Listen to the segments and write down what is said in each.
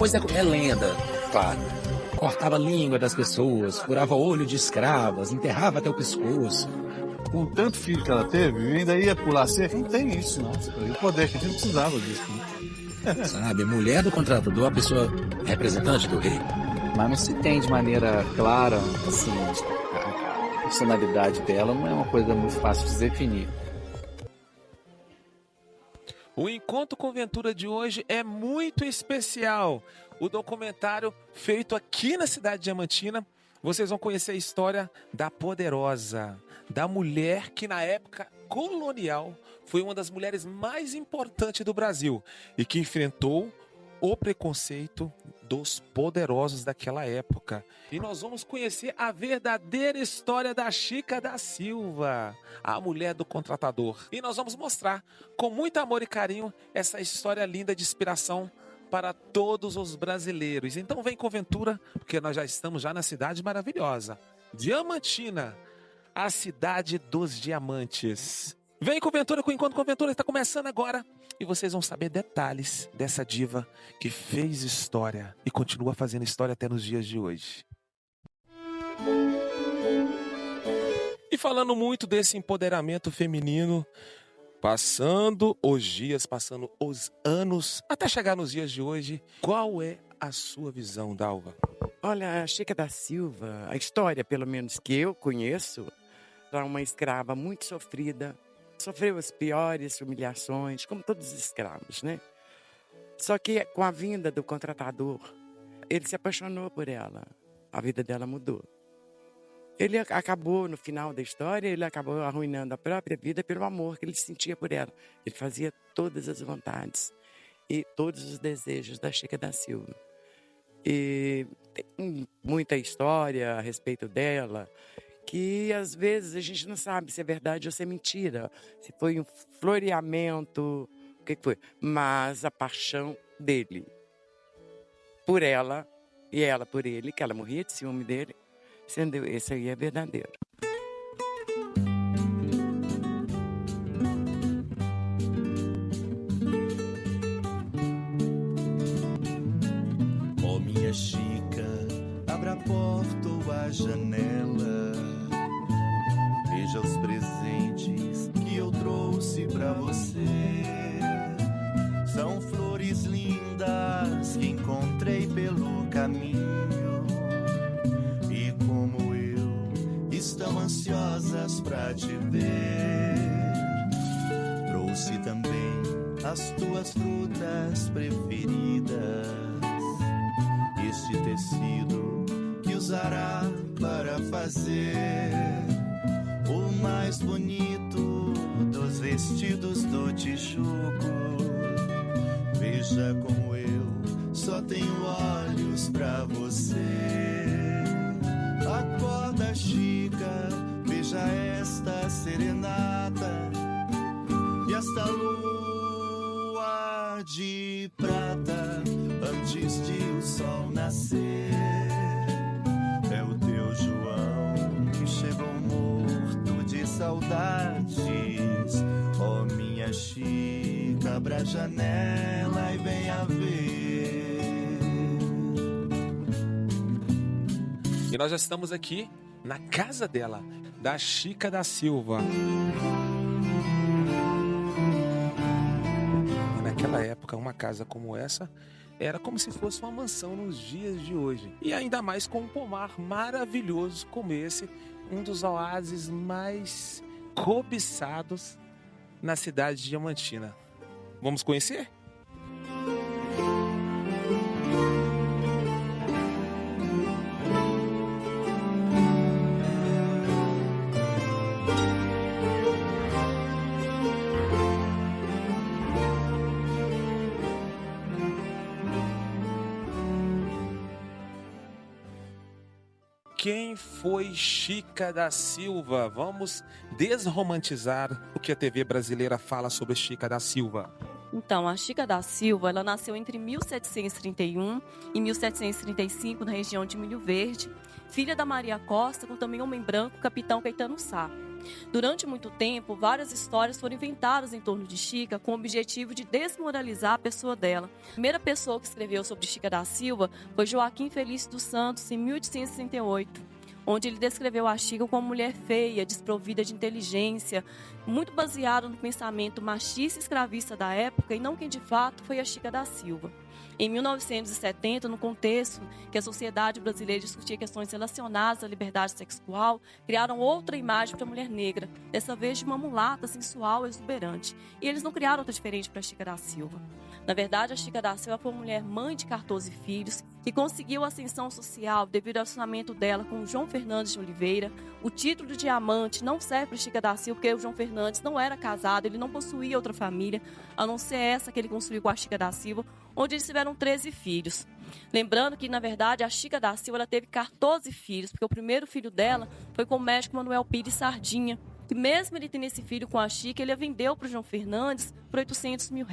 coisa é lenda, claro. Cortava a língua das pessoas, furava o olho de escravas, enterrava até o pescoço. Com tanto filho que ela teve, ainda ia pular cerca, não tem isso, não. E o poder que a gente não precisava disso, né? Sabe, mulher do contratador, a pessoa representante do rei. Mas não se tem de maneira clara, assim, a personalidade dela não é uma coisa muito fácil de definir. O Encontro com Ventura de hoje é muito especial. O documentário feito aqui na cidade de Diamantina, vocês vão conhecer a história da Poderosa, da mulher que na época colonial foi uma das mulheres mais importantes do Brasil e que enfrentou o preconceito dos poderosos daquela época. E nós vamos conhecer a verdadeira história da Chica da Silva, a mulher do contratador. E nós vamos mostrar com muito amor e carinho essa história linda de inspiração para todos os brasileiros. Então vem com Ventura, porque nós já estamos na cidade maravilhosa, Diamantina, a cidade dos diamantes. Vem com Ventura, que o Encontro com Ventura está começando agora. E vocês vão saber detalhes dessa diva que fez história e continua fazendo história até nos dias de hoje. E falando muito desse empoderamento feminino, passando os dias, passando os anos, até chegar nos dias de hoje, qual é a sua visão, Dalva? Olha, a Chica da Silva, a história, pelo menos que eu conheço, era uma escrava muito sofrida, sofreu as piores humilhações, como todos os escravos, né? Só que com a vinda do contratador, ele se apaixonou por ela, a vida dela mudou. Ele acabou, no final da história, ele acabou arruinando a própria vida pelo amor que ele sentia por ela. Ele fazia todas as vontades e todos os desejos da Chica da Silva. E tem muita história a respeito dela, que às vezes a gente não sabe se é verdade ou se é mentira, se foi um floreamento, o que foi. Mas a paixão dele por ela e ela por ele, que ela morria de ciúme dele, sendo esse aí é verdadeiro. Oh, minha Chica, abra a porta ou a janela. Veja os presentes que eu trouxe pra você. São flores lindas que encontrei pelo caminho. E como eu, estão ansiosas pra te ver. Trouxe também as tuas frutas preferidas. Este tecido que usará para fazer o mais bonito dos vestidos do Tijuco. Veja como eu só tenho olhos pra você. Acorda, Chica, veja esta serenata e esta lua de prata antes de o sol nascer. É o teu João que chegou morto de saudades. Oh, minha Chica, abra a janela e venha ver. E nós já estamos aqui na casa dela, da Chica da Silva. E naquela época, uma casa como essa era como se fosse uma mansão nos dias de hoje. E ainda mais com um pomar maravilhoso como esse, um dos oásis mais cobiçados na cidade de Diamantina. Vamos conhecer? Quem foi Chica da Silva? Vamos desromantizar o que a TV brasileira fala sobre Chica da Silva. Então, a Chica da Silva, ela nasceu entre 1731 e 1735, na região de Milho Verde, filha da Maria Costa, com também homem branco, capitão Caetano Sá. Durante muito tempo, várias histórias foram inventadas em torno de Chica com o objetivo de desmoralizar a pessoa dela. A primeira pessoa que escreveu sobre Chica da Silva foi Joaquim Felício dos Santos, em 1868, onde ele descreveu a Chica como uma mulher feia, desprovida de inteligência, muito baseado no pensamento machista e escravista da época, e não quem de fato foi a Chica da Silva. Em 1970, no contexto que a sociedade brasileira discutia questões relacionadas à liberdade sexual, criaram outra imagem para a mulher negra, dessa vez de uma mulata sensual e exuberante. E eles não criaram outra diferente para a Chica da Silva. Na verdade, a Chica da Silva foi uma mulher mãe de 14 filhos, que conseguiu ascensão social devido ao relacionamento dela com João Fernandes de Oliveira. O título de diamante não serve para Chica da Silva, porque o João Fernandes não era casado, ele não possuía outra família, a não ser essa que ele construiu com a Chica da Silva, onde eles tiveram 13 filhos. Lembrando que, na verdade, a Chica da Silva ela teve 14 filhos, porque o primeiro filho dela foi com o médico Manuel Pires Sardinha, que mesmo ele tendo esse filho com a Chica, ele a vendeu para o João Fernandes por R$800 mil.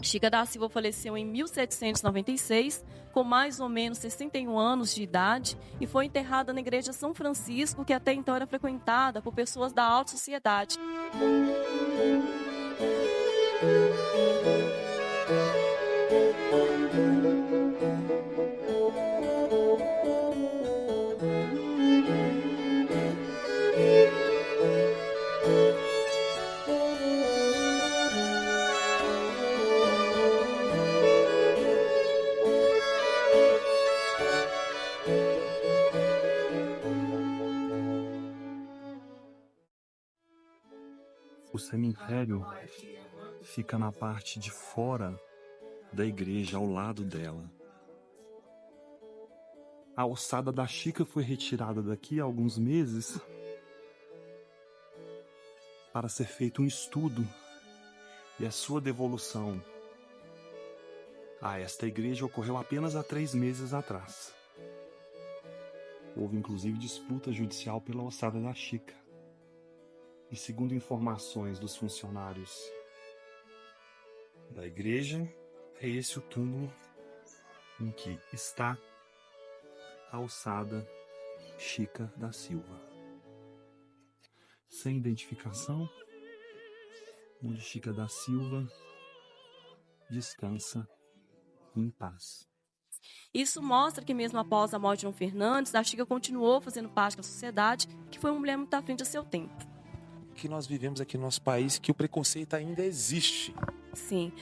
Chica da Silva faleceu em 1796, com mais ou menos 61 anos de idade, e foi enterrada na igreja São Francisco, que até então era frequentada por pessoas da alta sociedade. O cemitério fica na parte de fora da igreja, ao lado dela. A ossada da Chica foi retirada daqui há alguns meses para ser feito um estudo e a sua devolução a esta igreja ocorreu apenas há 3 meses atrás. Houve inclusive disputa judicial pela ossada da Chica. E segundo informações dos funcionários da igreja, é esse o túmulo em que está a ossada Chica da Silva. Sem identificação, onde Chica da Silva descansa em paz. Isso mostra que mesmo após a morte de João Fernandes, a Chica continuou fazendo parte da sociedade, que foi uma mulher muito à frente do seu tempo. Que nós vivemos aqui no nosso país, que o preconceito ainda existe. Sim,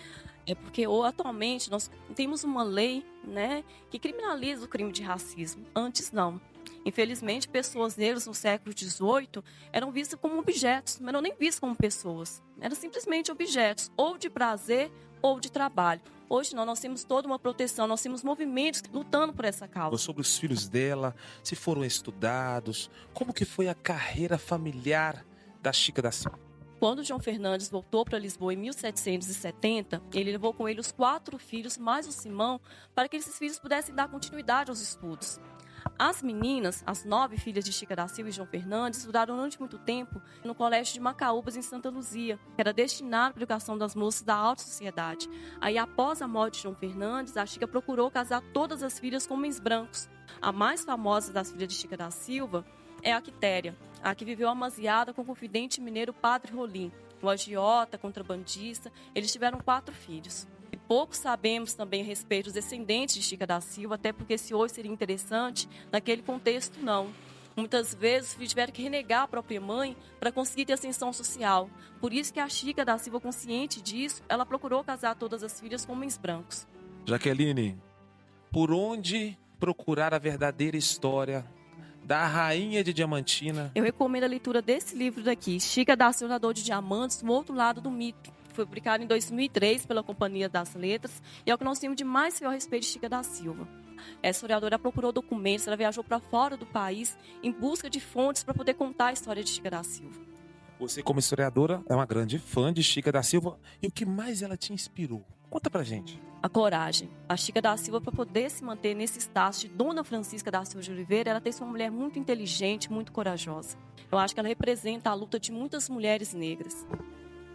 é porque atualmente nós temos uma lei, né, que criminaliza o crime de racismo. Antes não. Infelizmente, pessoas negras no século XVIII eram vistas como objetos, não eram nem vistas como pessoas. Eram simplesmente objetos, ou de prazer ou de trabalho. Hoje não, nós temos toda uma proteção, nós temos movimentos lutando por essa causa. Sobre os filhos dela, se foram estudados, como que foi a carreira familiar da Chica da Silva. Quando João Fernandes voltou para Lisboa em 1770, ele levou com ele os 4 filhos, mais o Simão, para que esses filhos pudessem dar continuidade aos estudos. As meninas, as 9 filhas de Chica da Silva e João Fernandes, estudaram durante muito tempo no colégio de Macaúbas, em Santa Luzia, que era destinado para a educação das moças da alta sociedade. Aí, após a morte de João Fernandes, a Chica procurou casar todas as filhas com homens brancos. A mais famosa das filhas de Chica da Silva é a Quitéria, a que viveu amaziada com o confidente mineiro Padre Rolim, um agiota, contrabandista. Eles tiveram 4 filhos. E pouco sabemos também a respeito dos descendentes de Chica da Silva, até porque se hoje seria interessante, naquele contexto não. Muitas vezes os filhos tiveram que renegar a própria mãe para conseguir ter ascensão social. Por isso que a Chica da Silva, consciente disso, ela procurou casar todas as filhas com homens brancos. Jaqueline, por onde procurar a verdadeira história da Rainha de Diamantina? Eu recomendo a leitura desse livro daqui, Chica da Silva, Dor de Diamantes, O Outro Lado do Mito. Foi publicado em 2003 pela Companhia das Letras e é o que nós temos de mais fiel a respeito de Chica da Silva. Essa historiadora procurou documentos, ela viajou para fora do país em busca de fontes para poder contar a história de Chica da Silva. Você, como historiadora, é uma grande fã de Chica da Silva. E o que mais ela te inspirou? Conta pra gente. A coragem. A Chica da Silva, para poder se manter nesse status de Dona Francisca da Silva de Oliveira, ela tem sido uma mulher muito inteligente, muito corajosa. Eu acho que ela representa a luta de muitas mulheres negras.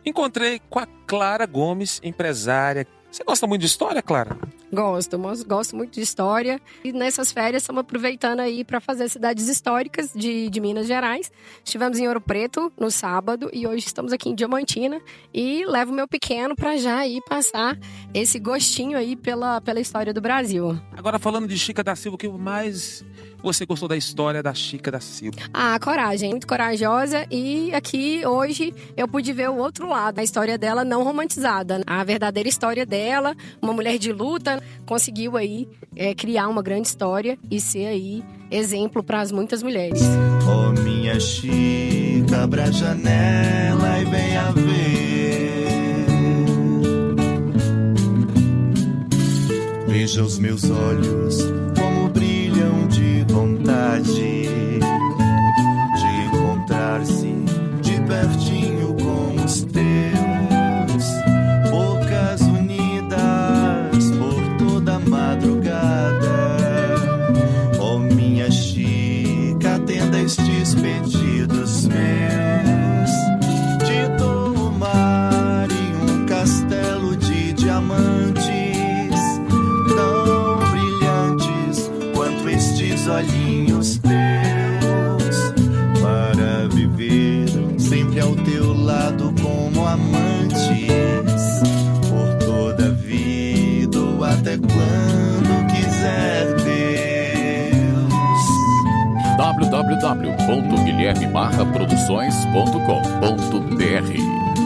Encontrei com a Clara Gomes, empresária. Você gosta muito de história, Clara? Gosto muito de história. E nessas férias estamos aproveitando aí para fazer cidades históricas de Minas Gerais. Estivemos em Ouro Preto no sábado e hoje estamos aqui em Diamantina. E levo meu pequeno para já aí passar esse gostinho aí pela história do Brasil. Agora, falando de Chica da Silva, o que mais você gostou da história da Chica da Silva? A coragem, muito corajosa. E aqui hoje eu pude ver o outro lado, a história dela não romantizada. A verdadeira história dela, uma mulher de luta, conseguiu aí criar uma grande história e ser aí exemplo para as muitas mulheres. Oh, minha Chica, abra a janela e venha ver. Veja os meus olhos como brilham de vontade de encontrar-se de pertinho com os teus, bocas unidas por toda a madrugada. Oh, minha Chica, atenda estes pedidos meus. Te dou o mar e um castelo de diamantes tão brilhantes quanto estes olhinhos teus, para viver sempre ao teu lado como amantes, por toda a vida ou até quando quiser Deus. www.guilhermemarraproduções.com.br